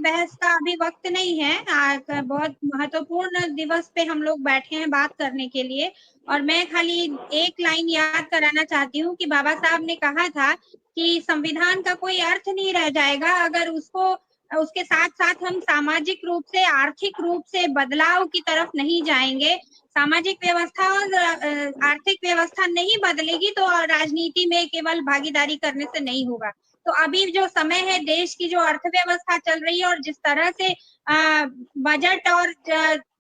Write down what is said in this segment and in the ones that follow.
बहस का अभी वक्त नहीं है। बहुत महत्वपूर्ण दिवस पे हम लोग बैठे हैं बात करने के लिए, और मैं खाली एक लाइन याद कराना चाहती हूँ कि बाबा साहब ने कहा था कि संविधान का कोई अर्थ नहीं रह जाएगा अगर उसके साथ साथ हम सामाजिक रूप से, आर्थिक रूप से बदलाव की तरफ नहीं जाएंगे। सामाजिक व्यवस्था और आर्थिक व्यवस्था नहीं बदलेगी तो राजनीति में केवल भागीदारी करने से नहीं होगा। तो अभी जो समय है, देश की जो अर्थव्यवस्था चल रही है और जिस तरह से बजट और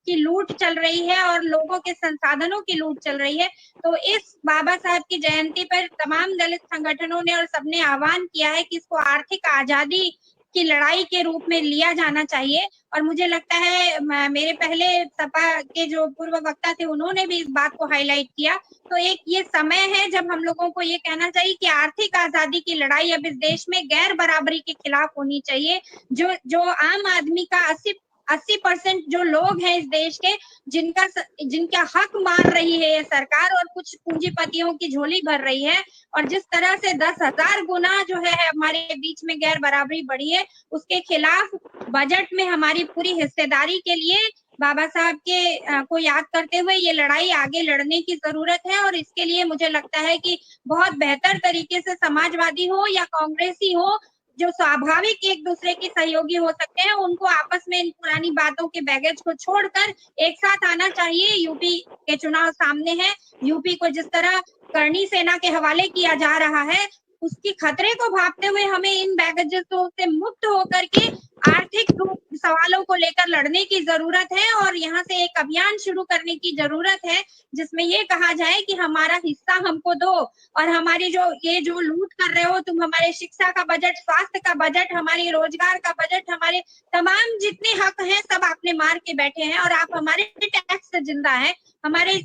की लूट चल रही है और लोगों के संसाधनों की लूट चल रही है, तो इस बाबा साहब की जयंती पर तमाम दलित संगठनों ने और सबने आह्वान किया है कि इसको आर्थिक आजादी की लड़ाई के रूप में लिया जाना चाहिए। और मुझे लगता है मेरे पहले सपा के जो पूर्व वक्ता थे उन्होंने भी इस बात को हाईलाइट किया। तो एक ये समय है जब हम लोगों को ये कहना चाहिए कि आर्थिक आजादी की लड़ाई अब इस देश में गैर बराबरी के खिलाफ होनी चाहिए। जो जो आम आदमी का 80% जो लोग हैं इस देश के, जिनका हक मार रही है ये सरकार और कुछ पूंजीपतियों की झोली भर रही है, और जिस तरह से 10,000 गुना जो है हमारे बीच में गैर बराबरी बढ़ी है, उसके खिलाफ बजट में हमारी पूरी हिस्सेदारी के लिए बाबा साहब के को याद करते हुए ये लड़ाई आगे लड़ने की जरूरत है। और इसके लिए मुझे लगता है कि बहुत बेहतर तरीके से समाजवादी हो या कांग्रेसी हो, जो स्वाभाविक एक दूसरे के सहयोगी हो सकते हैं, उनको आपस में इन पुरानी बातों के बैगेज को छोड़कर एक साथ आना चाहिए। यूपी के चुनाव सामने है। यूपी को जिस तरह करनी सेना के हवाले किया जा रहा है, उसकी खतरे को भांपते हुए हमें इन बैगेजों से मुक्त होकर के आर्थिक सवालों को लेकर लड़ने की जरूरत है। और यहाँ से एक अभियान शुरू करने की जरूरत है जिसमें ये कहा जाए कि हमारा हिस्सा हमको दो, और हमारी जो लूट कर रहे हो तुम, हमारे शिक्षा का बजट, स्वास्थ्य का बजट, हमारी रोजगार का बजट, हमारे तमाम जितने हक हैं सब आपने मार के बैठे हैं, और आप हमारे टैक्स से जिंदा है। हमारे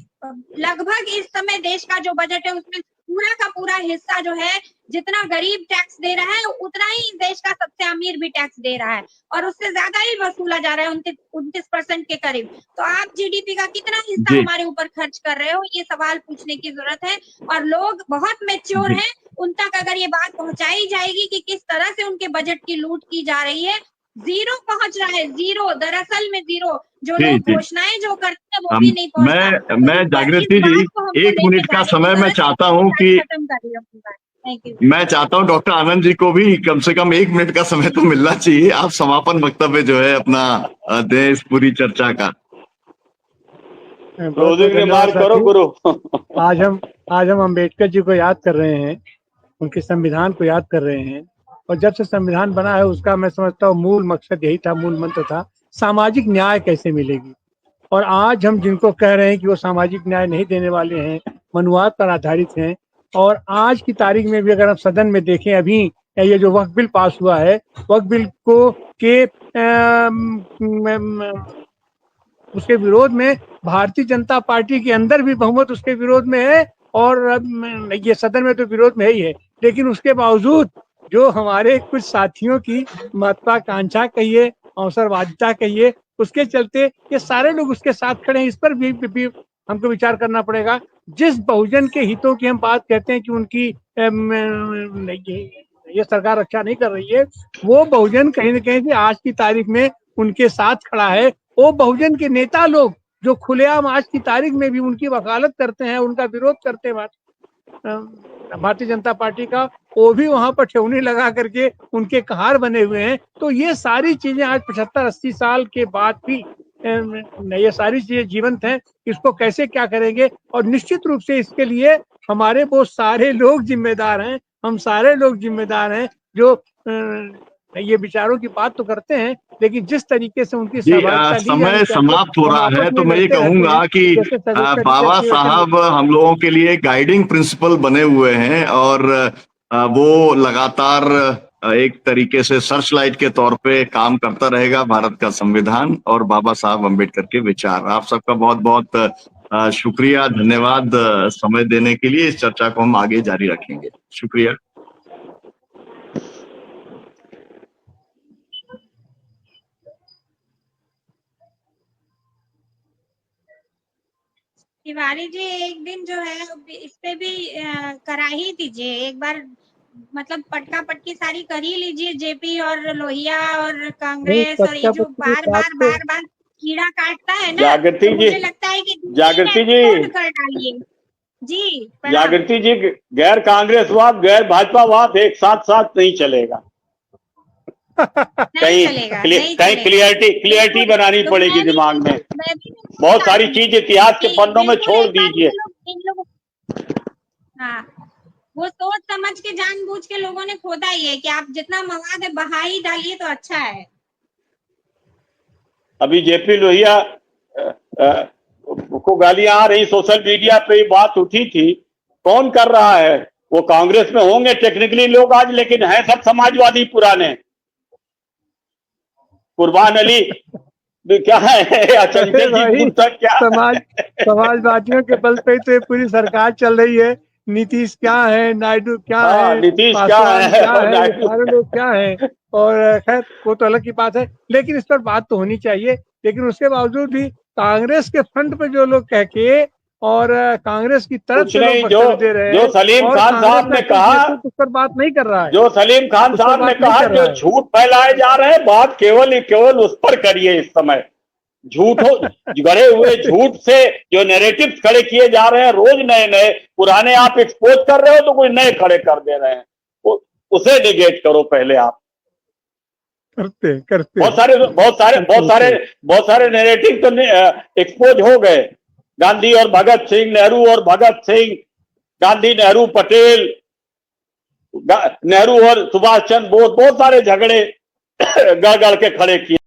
लगभग इस समय देश का जो बजट है उसमें पूरा का पूरा हिस्सा जो है, जितना गरीब टैक्स दे रहा है उतना ही देश का सबसे अमीर भी टैक्स दे रहा है, और उससे ज्यादा ही वसूला जा रहा है, 29% के करीब। तो आप जीडीपी का कितना हिस्सा जी हमारे ऊपर खर्च कर रहे हो, ये सवाल पूछने की जरूरत है। और लोग बहुत मैच्योर जी हैं, उन तक अगर ये बात पहुंचाई जाएगी कि किस तरह से उनके बजट की लूट की जा रही है। जीरो पहुंच रहा है, जीरो, दरअसल में जीरो। जो जी लोग जी। घोषणाएं जो करते हैं वो हम भी नहीं पहुंचता। तो मैं इस जागृति जी, बात को हमको 1 मिनट लेके का जाने की समय मैं जरूरत है। चाहता हूं कि खत्म कर रही हूँ। Thank you. मैं चाहता हूं डॉक्टर आनंद जी को भी कम से कम 1 मिनट का समय तो मिलना चाहिए। आप समापन वक्तव्य जो है अपना दें इस पूरी चर्चा का। बहुत बहुत क्लोजिंग धन्यवाद रिमार्क करो साथी। गुरु। आज हम आज हम अम्बेडकर जी को याद कर रहे हैं, उनके संविधान को याद कर रहे हैं। और जब से संविधान बना है उसका मैं समझता हूँ मूल मकसद यही था, मूल मंत्र था, सामाजिक न्याय कैसे मिलेगी। और आज हम जिनको कह रहे हैं कि वो सामाजिक न्याय नहीं देने वाले हैं, मनुवाद पर आधारित हैं, और आज की तारीख में भी अगर हम सदन में देखें, अभी ये जो वक्फ बिल पास हुआ है, वक्फ बिल को के उसके विरोध में भारतीय जनता पार्टी के अंदर भी बहुमत उसके विरोध में है, और ये सदन में तो विरोध में ही है। लेकिन उसके बावजूद जो हमारे कुछ साथियों की महत्वाकांक्षा कहिए, अवसरवादिता कहिए, उसके चलते ये सारे लोग उसके साथ खड़े हैं। इस पर भी हमको विचार करना पड़ेगा। जिस बहुजन के हितों की हम बात कहते हैं कि उनकी ये सरकार रक्षा नहीं कर रही है, वो बहुजन कहीं ना कहीं से आज की तारीख में उनके साथ खड़ा है। वो बहुजन के नेता लोग जो खुलेआम आज की तारीख में भी उनकी वकालत करते हैं, उनका विरोध करते हैं भारतीय जनता पार्टी का, वो भी वहां पर ठेवनी लगा करके उनके कहार बने हुए हैं। तो ये सारी चीजें आज 75-80 साल के बाद भी ये सारी चीजें जीवंत हैं। इसको कैसे क्या करेंगे, और निश्चित रूप से इसके लिए हमारे वो सारे लोग जिम्मेदार हैं, हम सारे लोग जिम्मेदार हैं जो ये विचारों की बात तो करते हैं, लेकिन जिस तरीके से उनकी जी सहभागिता ली जानी समय चाहिए, समाप्त हो हम रहा आपस है, तो में मैं ये लड़ते रहते हैं कहूंगा कि जैसे बाबा साहब हम लोगों के लिए गाइडिंग प्रिंसिपल बने हुए हैं, और वो लगातार एक तरीके से सर्च लाइट के तौर पे काम करता रहेगा। भारत का संविधान और बाबा साहब अम्बेडकर के विचार। आप सबका बहुत बहुत शुक्रिया, धन्यवाद समय देने के लिए। इस चर्चा को हम आगे जारी रखेंगे। शुक्रिया। तिवारी जी एक दिन जो है इस पे भी करा ही दीजिए एक बार। मतलब पटका पटकी सारी कर ही लीजिए, जेपी और लोहिया और कांग्रेस, और ये जो बार बार कीड़ा काटता है ना, जागृति तो जी, मुझे लगता है कि जागृति जी, कर डालिए जी। जागृति जी, गैर कांग्रेसवाद गैर भाजपावाद एक साथ साथ नहीं चलेगा। कहीं क्लियरिटी बनानी पड़ेगी दिमाग में। बहुत सारी चीज इतिहास के पन्नों में छोड़ दीजिए। हाँ, वो सोच समझ के जानबूझ के लोगों ने खोदा ही है कि आप जितना मवाद है बहा ही डालिए तो अच्छा है। अभी जेपी लोहिया को गालियां आ रही, सोशल मीडिया पे बात उठी थी, कौन कर रहा है? वो कांग्रेस में होंगे टेक्निकली लोग आज, लेकिन है सब समाजवादी पुराने। कुर्बान अली क्या है, अचंचल जी क्या समाजवादियों के बल पे तो पूरी सरकार चल रही है। नीतीश क्या है, नायडू क्या है, नीतीश क्या है, सारे लोग क्या है। और खैर वो तो अलग की बात है, लेकिन इस पर बात तो होनी चाहिए। लेकिन उसके बावजूद भी कांग्रेस के फ्रंट पे जो लोग कह के और कांग्रेस की तरफ से लोग वक्तव्य दे रहे हैं, जो सलीम खान साहब ने कहा, उस पर बात नहीं कर रहा है। जो सलीम खान साहब ने कहा जो झूठ फैलाए जा रहे हैं, बात केवल उस पर करिए। इस समय झूठों गड़े हुए झूठ से जो नैरेटिव्स खड़े किए जा रहे हैं, रोज नए नए, पुराने आप एक्सपोज कर रहे हो तो कोई नए खड़े कर दे रहे हैं, उसे निगेट करो पहले आप। करते बहुत सारे नैरेटिव तो एक्सपोज हो गए। गांधी और भगत सिंह, नेहरू और भगत सिंह, गांधी नेहरू पटेल, नेहरू और सुभाष चंद्र बोस, बहुत सारे झगड़े गड़ गड़ के खड़े किए।